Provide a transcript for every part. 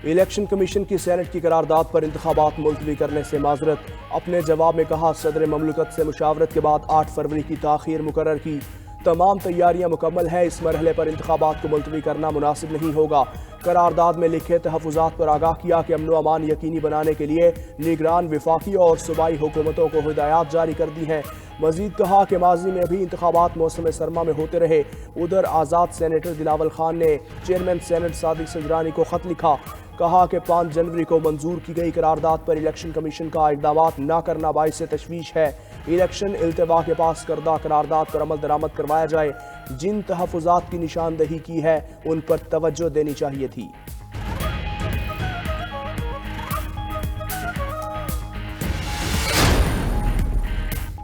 Election commission کی Saint کی قرارداد پر انتخابات ملتوی کرنے سے معذرت۔ اپنے جواب میں کہا صدر مملکت سے مشاورت کے بعد 8 فروری کی تاخیر مقرر کی۔ تمام تیاریاں مکمل ہیں، اس مرحلے پر انتخابات کو ملتوی کرنا مناسب نہیں ہوگا۔ قرارداد میں لکھے تحفظات پر آگاہ کیا کہ امن و امان یقینی بنانے کے لیے نگران وفاقی اور صوبائی حکومتوں کو ہدایات جاری کر دی ہیں۔ مزید کہا کہ ماضی میں بھی انتخابات موسم سرما میں ہوتے رہے۔ ادھر آزاد سینیٹر دلاور خان نے چیئرمین سینٹ صادق سنجرانی کو خط لکھا، کہا کہ 5 جنوری کو منظور کی گئی قرارداد پر الیکشن کمیشن کا اقدامات نہ کرنا باعث تشویش ہے۔ الیکشن التوا کے پاس کردہ قرارداد پر عمل درآمد کروایا جائے۔ جن تحفظات کی نشاندہی کی ہے ان پر توجہ دینی چاہیے تھی۔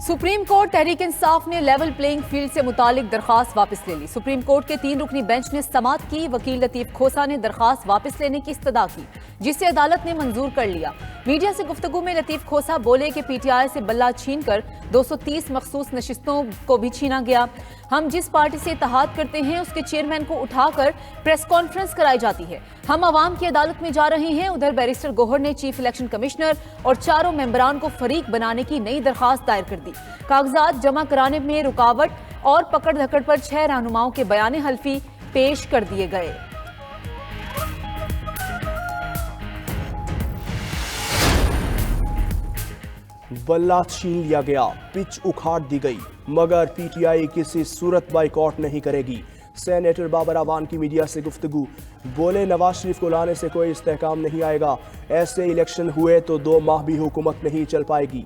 سپریم کورٹ تحریک انصاف نے لیول پلینگ فیلڈ سے متعلق درخواست واپس لے لی۔ سپریم کورٹ کے 3 رکنی بینچ نے سماعت کی۔ وکیل لطیف کھوسا نے درخواست واپس لینے کی استدعا کی، جسے عدالت نے منظور کر لیا۔ میڈیا سے گفتگو میں لطیف کھوسا بولے کہ پی ٹی آئی سے بلہ چھین کر 230 مخصوص نشستوں کو بھی چھینا گیا۔ ہم جس پارٹی سے اتحاد کرتے ہیں اس کے چیئرمین کو اٹھا کر پریس کانفرنس کرائی جاتی ہے۔ ہم عوام کی عدالت میں جا رہے ہیں۔ ادھر بیرسٹر گوہر نے چیف الیکشن کمشنر اور 4 ممبران کو فریق بنانے کی نئی درخواست دائر کر دی۔ کاغذات جمع کرانے میں رکاوٹ اور پکڑ دھکڑ پر 6 رہنماؤں کے بیان حلفی پیش کر دیے گئے۔ بلہ چھین لیا گیا، پچ اکھاڑ دی گئی، مگر پی ٹی آئی کسی صورت بائیکاٹ نہیں کرے گی۔ سینیٹر بابر اعوان کی میڈیا سے گفتگو، بولے نواز شریف کو لانے سے کوئی استحکام نہیں آئے گا، ایسے الیکشن ہوئے تو 2 ماہ بھی حکومت نہیں چل پائے گی۔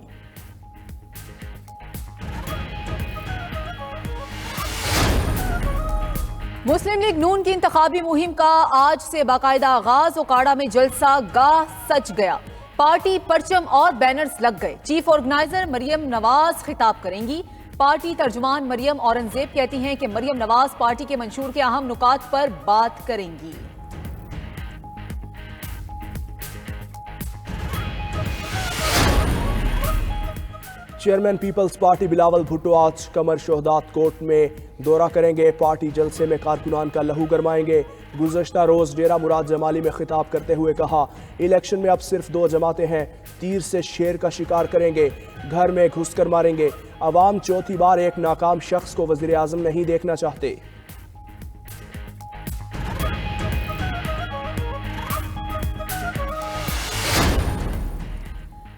مسلم لیگ نون کی انتخابی مہم کا آج سے باقاعدہ آغاز۔ اوکاڑا میں جلسہ گاہ سج گیا، پارٹی پرچم اور بینرز لگ گئے۔ چیف آرگنائزر مریم نواز خطاب کریں گی۔ پارٹی ترجمان مریم اورنگزیب کہتی ہیں کہ مریم نواز پارٹی کے منشور کے اہم نکات پر بات کریں گی۔ چیئرمین پیپلز پارٹی بلاول بھٹو آج قمر شہدات کوٹ میں دورہ کریں گے۔ پارٹی جلسے میں کارکنان کا لہو گرمائیں گے۔ گزشتہ روز ڈیرہ مراد جمالی میں خطاب کرتے ہوئے کہا، الیکشن میں اب صرف 2 جماعتیں ہیں، تیر سے شیر کا شکار کریں گے، گھر میں گھس کر ماریں گے۔ عوام چوتھی بار ایک ناکام شخص کو وزیر اعظم نہیں دیکھنا چاہتے۔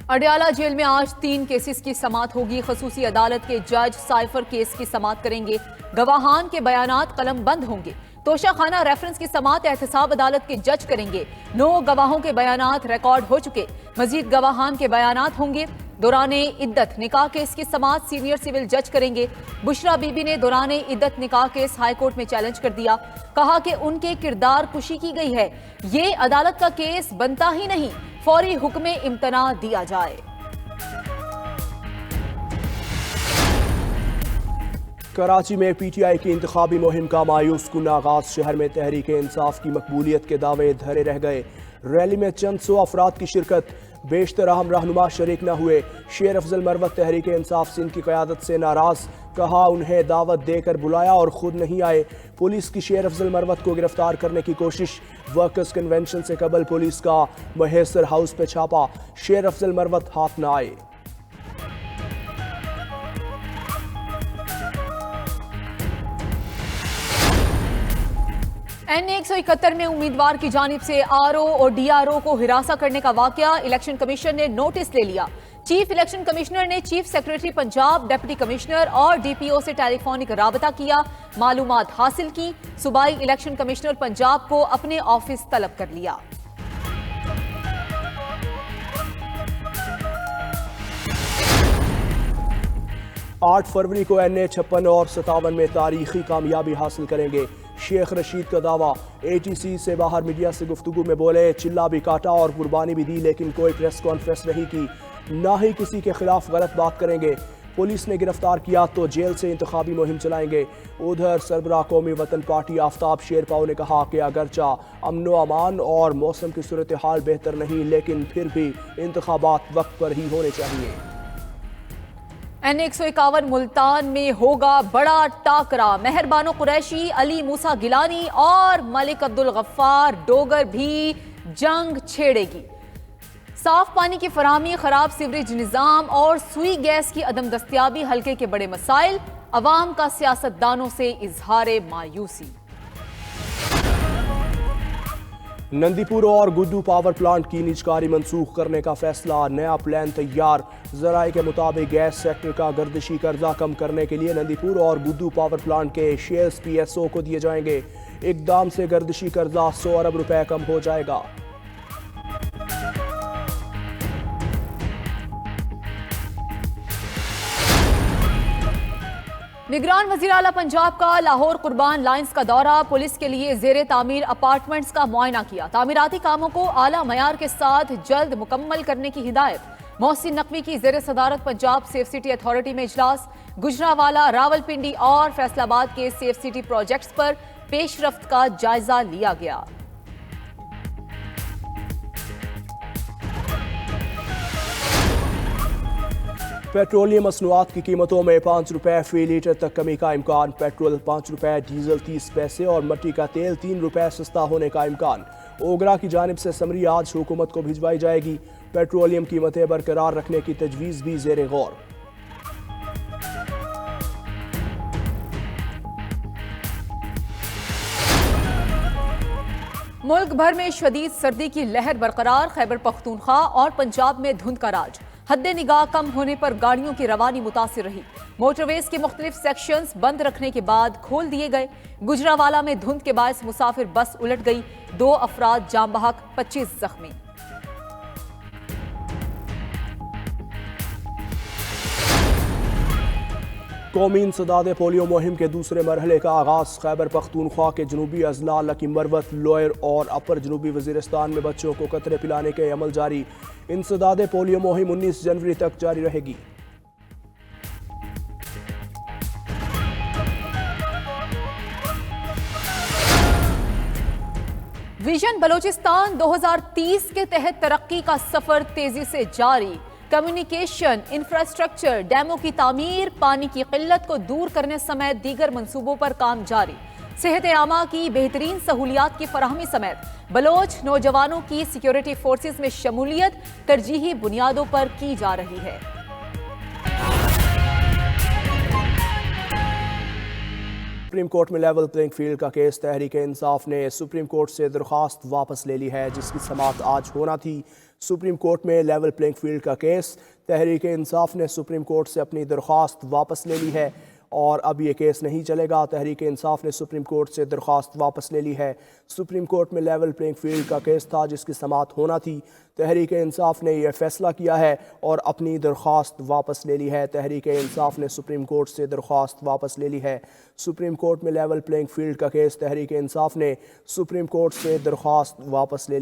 اڈیالہ جیل میں آج 3 کیسز کی سماعت ہوگی۔ خصوصی عدالت کے جج سائفر کیس کی سماعت کریں گے۔ گواہان کے بیانات قلم بند ہوں گے۔ توشہ خانہ ریفرنس کی سماعت احتساب عدالت کے جج کریں گے۔ 9 گواہوں کے بیانات ریکارڈ ہو چکے، مزید گواہان کے بیانات ہوں گے۔ دوران عدت نکاح کیس کی سماعت سینئر سول جج کریں گے۔ بشرا بی بی نے دوران عدت نکاح کیس ہائی کورٹ میں چیلنج کر دیا، کہا کہ ان کے کردار کشی کی گئی ہے، یہ عدالت کا کیس بنتا ہی نہیں، فوری حکم امتناع دیا جائے۔ کراچی میں پی ٹی آئی کی انتخابی مہم کا مایوس کن آغاز، شہر میں تحریک انصاف کی مقبولیت کے دعوے دھرے رہ گئے۔ ریلی میں چند 100 افراد کی شرکت، بیشتر اہم رہنما شریک نہ ہوئے۔ شیر افضل مروت تحریک انصاف سندھ کی قیادت سے ناراض، کہا انہیں دعوت دے کر بلایا اور خود نہیں آئے۔ پولیس کی شیر افضل مروت کو گرفتار کرنے کی کوشش، ورکرز کنونشن سے قبل پولیس کا مہیسر ہاؤس پہ چھاپا، شیر افضل مروت ہاتھ نہ آئے۔ این 171 میں امیدوار کی جانب سے آر او اور ڈی آر او کو ہراساں کرنے کا واقعہ، الیکشن کمیشن نے نوٹس لے لیا۔ چیف الیکشن کمشنر نے chief secretary Punjab, deputy commissioner اور ڈی پی او سے ٹیلی فونک رابطہ کیا، معلومات حاصل کی۔ صوبائی الیکشن کمشنر پنجاب کو اپنے آفس طلب کر لیا۔ 8 فروری کو این اے 56 اور 57 میں تاریخی کامیابی حاصل کریں گے، شیخ رشید کا دعویٰ۔ اے ٹی سی سے باہر میڈیا سے گفتگو میں بولے، چلا بھی کاٹا اور قربانی بھی دی، لیکن کوئی پریس کانفرنس نہیں کی، نہ ہی کسی کے خلاف غلط بات کریں گے۔ پولیس نے گرفتار کیا تو جیل سے انتخابی مہم چلائیں گے۔ ادھر سربراہ قومی وطن پارٹی آفتاب شیرپاؤ نے کہا کہ اگرچہ امن و امان اور موسم کی صورتحال بہتر نہیں، لیکن پھر بھی انتخابات وقت پر ہی ہونے چاہیے۔ این 151 ملتان میں ہوگا بڑا ٹاکرا، مہربانو قریشی، علی موسیٰ گیلانی اور ملک عبدالغفار ڈوگر بھی جنگ چھیڑے گی۔ صاف پانی کی فراہمی، خراب سیوریج نظام اور سوئی گیس کی عدم دستیابی حلقے کے بڑے مسائل، عوام کا سیاستدانوں سے اظہار مایوسی۔ نندی پور اور گڈو پاور پلانٹ کی نجکاری منسوخ کرنے کا فیصلہ، نیا پلان تیار۔ ذرائع کے مطابق گیس سیکٹر کا گردشی قرضہ کم کرنے کے لیے نندی پور اور گڈو پاور پلانٹ کے شیئرز پی ایس او کو دیے جائیں گے۔ اقدام سے گردشی قرضہ 100 ارب روپے کم ہو جائے گا۔ نگران وزیر اعلیٰ پنجاب کا لاہور قربان لائنز کا دورہ، پولیس کے لیے زیر تعمیر اپارٹمنٹس کا معائنہ کیا۔ تعمیراتی کاموں کو اعلیٰ معیار کے ساتھ جلد مکمل کرنے کی ہدایت۔ محسن نقوی کی زیر صدارت پنجاب سیف سٹی اتھارٹی میں اجلاس، گجرانوالہ، راولپنڈی اور فیصل آباد کے سیف سٹی پروجیکٹس پر پیش رفت کا جائزہ لیا گیا۔ پیٹرولیم مصنوعات کی قیمتوں میں 5 روپے فی لیٹر تک کمی کا امکان۔ پیٹرول 5 روپے، ڈیزل 30 پیسے اور مٹی کا تیل 3 روپے سستا ہونے کا امکان۔ اوگرا کی جانب سے سمری آج حکومت کو بھجوائی جائے گی۔ پیٹرولیم قیمتیں برقرار رکھنے کی تجویز بھی زیر غور۔ ملک بھر میں شدید سردی کی لہر برقرار، خیبر پختونخوا اور پنجاب میں دھند کا راج۔ حد نگاہ کم ہونے پر گاڑیوں کی روانی متاثر رہی۔ موٹر ویز کے مختلف سیکشنز بند رکھنے کے بعد کھول دیے گئے۔ گجرانوالہ میں دھند کے باعث مسافر بس الٹ گئی، 2 افراد جاں بحق، 25 زخمی۔ قومی انسداد پولیو مہم کے دوسرے مرحلے کا آغاز۔ خیبر پختونخوا کے جنوبی اضلاع لکی مروت، لوئر اور اپر جنوبی وزیرستان میں بچوں کو قطرے پلانے کے عمل جاری۔ انسداد پولیو مہم 19 جنوری تک جاری رہے گی۔ ویژن بلوچستان 2030 کے تحت ترقی کا سفر تیزی سے جاری۔ کمیونیکیشن، انفراسٹرکچر، ڈیموں کی تعمیر، پانی کی قلت کو دور کرنے سمیت دیگر منصوبوں پر کام جاری۔ صحت عامہ کی بہترین سہولیات کی فراہمی سمیت بلوچ نوجوانوں کی سیکیورٹی فورسز میں شمولیت ترجیحی بنیادوں پر کی جا رہی ہے۔ سپریم کورٹ میں لیول پلینگ فیلڈ کا کیس، تحریک انصاف نے سپریم کورٹ سے درخواست واپس لے لی ہے جس کی سماعت آج ہونا تھی۔ سپریم کورٹ میں لیول پلینگ فیلڈ کا کیس، تحریک انصاف نے سپریم کورٹ سے اپنی درخواست واپس لے لی ہے اور اب یہ کیس نہیں چلے گا۔ تحریک انصاف نے سپریم کورٹ سے درخواست واپس لے لی ہے۔ سپریم کورٹ میں لیول پلینگ فیلڈ کا کیس تھا جس کی سماعت ہونا تھی۔ تحریک انصاف نے یہ فیصلہ کیا ہے اور اپنی درخواست واپس لے لی ہے۔ تحریک انصاف نے سپریم کورٹ سے درخواست واپس لے لی ہے۔ سپریم کورٹ میں لیول پلینگ فیلڈ کا کیس، تحریک انصاف نے سپریم کورٹ سے درخواست واپس لے لی۔